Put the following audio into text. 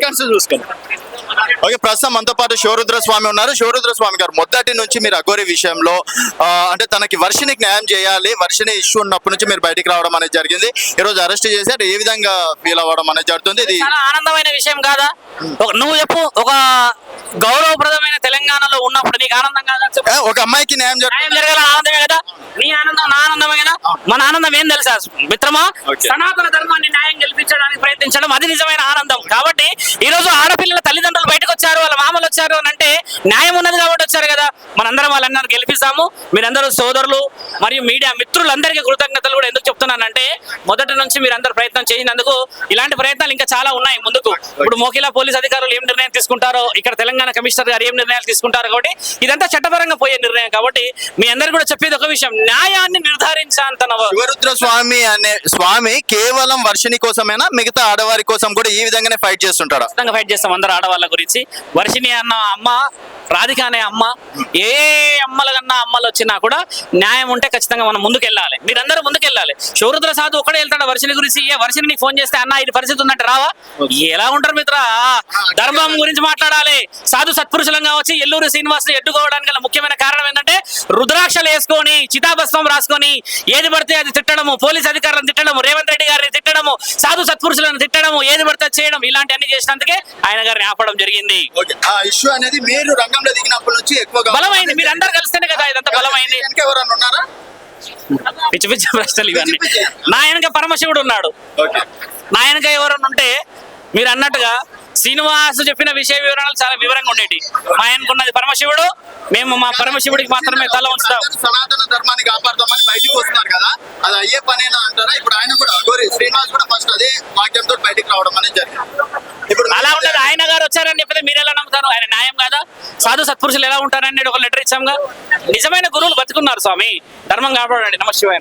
Seconds చూసుకోండి. Okay, ప్రస్తుతం మనతో పాటు శివరుద్ర స్వామి ఉన్నారు. శివరుద్ర స్వామి గారు, మొదటి నుంచి మీరు అఘోరి విషయంలో అంటే తనకి వర్షినికి న్యాయం చేయాలి, వర్షిని ఇష్యూ ఉన్నప్పటి నుంచి మీరు బయటికి రావడం అనేది జరిగింది. ఈ రోజు అరెస్ట్ చేశారు, ఏ విధంగా ఫీల్ అవ్వడం అనేది జరుగుతుంది? ఇది చాలా ఆనందమైన విషయం కాదా? నువ్వు చెప్పు, ఒక గౌరవప్రదమైన తెలంగాణలో ఉన్నప్పుడు నీకు ఆనందం కాదా? ఒక అమ్మాయికి న్యాయం జరగాల ఆనందమే కదా. నీ ఆనందం నా ఆనందమే కదా. మన ఆనందం ఏం తెలుసా మిత్రమా? సనాతన ధర్మాన్ని న్యాయం గెలిపించడానికి ప్రయత్నించడం, అది నిజమైన ఆనందం. కాబట్టి ఈ రోజు ఆడపిల్లల తల్లిదండ్రులు బయటకు వచ్చారు, వాళ్ళ మామలు వచ్చారు అని అంటే న్యాయం ఉన్నది కాబట్టి వచ్చారు కదా. మనందరం వాళ్ళందరూ గెలిపిస్తాము. మీరందరూ సోదరులు మరియు మీడియా మిత్రులందరికీ కృతజ్ఞతలు కూడా ఎందుకు చెప్తున్నానంటే, మొదటి నుంచి మీరందరూ ప్రయత్నం చేసినందుకు. ఇలాంటి ప్రయత్నాలు ఇంకా చాలా ఉన్నాయి ముందుకు. ఇప్పుడు మోకిలా పోలీస్ అధికారులు ఏం నిర్ణయం తీసుకుంటారో, ఇక్కడ తెలంగాణ కమిషనర్ గారు ఏం నిర్ణయాలు తీసుకుంటారో, కాబట్టి ఇదంతా చట్టపరంగా పోయే నిర్ణయం. కాబట్టి మీ అందరు కూడా చెప్పేది ఒక విషయం, న్యాయాన్ని నిర్ధారించాంత శివరుద్ర స్వామి అనే స్వామి కేవలం వర్షిని కోసమేనా, మిగతా ఆడవారి కోసం కూడా ఈ విధంగానే ఫైట్ చేస్తుంటాడు? ఫైట్ చేస్తాం అందరు ఆడవాళ్ళ గురించి. వర్షిని అన్న అమ్మ, రాధిక అనే అమ్మ, ఏ అమ్మల కన్నా అమ్మలు వచ్చినా కూడా న్యాయం ఉంటే ఖచ్చితంగా మనం ముందుకు వెళ్ళాలి. మీరందరూ ముందుకు వెళ్ళాలి. శివరుద్ర సాధు ఒకటే వెళ్తాడు వర్షిని గురించి. వర్షిని నీకు ఫోన్ చేస్తే అన్న ఇది పరిస్థితి ఉందంటే రావా? ఎలా ఉంటారు మిత్ర? ధర్మం గురించి మాట్లాడాలి. సాధు సత్పురుషులంగా వచ్చి ఎల్లూరు శ్రీనివాసుని ఎడ్డుకోవడానికి గల ముఖ్యమైన కారణం ఏంటంటే, రుద్రాక్షలు వేసుకొని చితాభస్వం రాసుకొని ఏది పడితే అది తిట్టడము, పోలీస్ అధికారులను తిట్టడము, రేవంత్ రెడ్డి గారిని తిట్టడము, సాధు సత్పురుషులను తిట్టడము, ఏది పడితే చేయడం, ఇలాంటివన్నీ చేసినందుకే ఆయన గారిని ఆపడం జరిగింది. బలమైంది. మీరు అందరు కలిస్తేనే కదా ఇదంతా బలమైంది. పిచ్చి పిచ్చి ప్రశ్నలు ఇవన్నీ. నా వెనక పరమశివుడు ఉన్నాడు. నా వెనక ఎవరన్నా ఉంటే మీరు అన్నట్టుగా శ్రీనివాసు చెప్పిన విషయ వివరణలు చాలా వివరంగా ఉండేవి. మా ఆయనకున్నది పరమశివుడు, మేము మా పరమశివుడికి మాత్రమే తల ఉంచుతాం. సనాతన ధర్మాన్ని కాపాడుతామని బయటికి వస్తున్నారు కదా, అది అయ్యే పనేనా అంటారా? ఇప్పుడు ఆయన కూడా అఘోరి శ్రీనివాస్ కూడా ఫస్ట్ అదే వాక్యంతో బయటికి రావడం అనేది జరిగింది. ఇప్పుడు అలా ఉండదు. ఆయన గారు వచ్చారని చెప్పితే మీరు ఎలా నమ్ముతారు? ఆయన న్యాయం కాదా? సాధు సత్పురుషులు ఎలా ఉంటారని ఒక లెటర్ ఇచ్చాంగా. నిజమైన గురువులు బతుకున్నారు స్వామి, ధర్మం కాపాడండి. నమః శివాయ.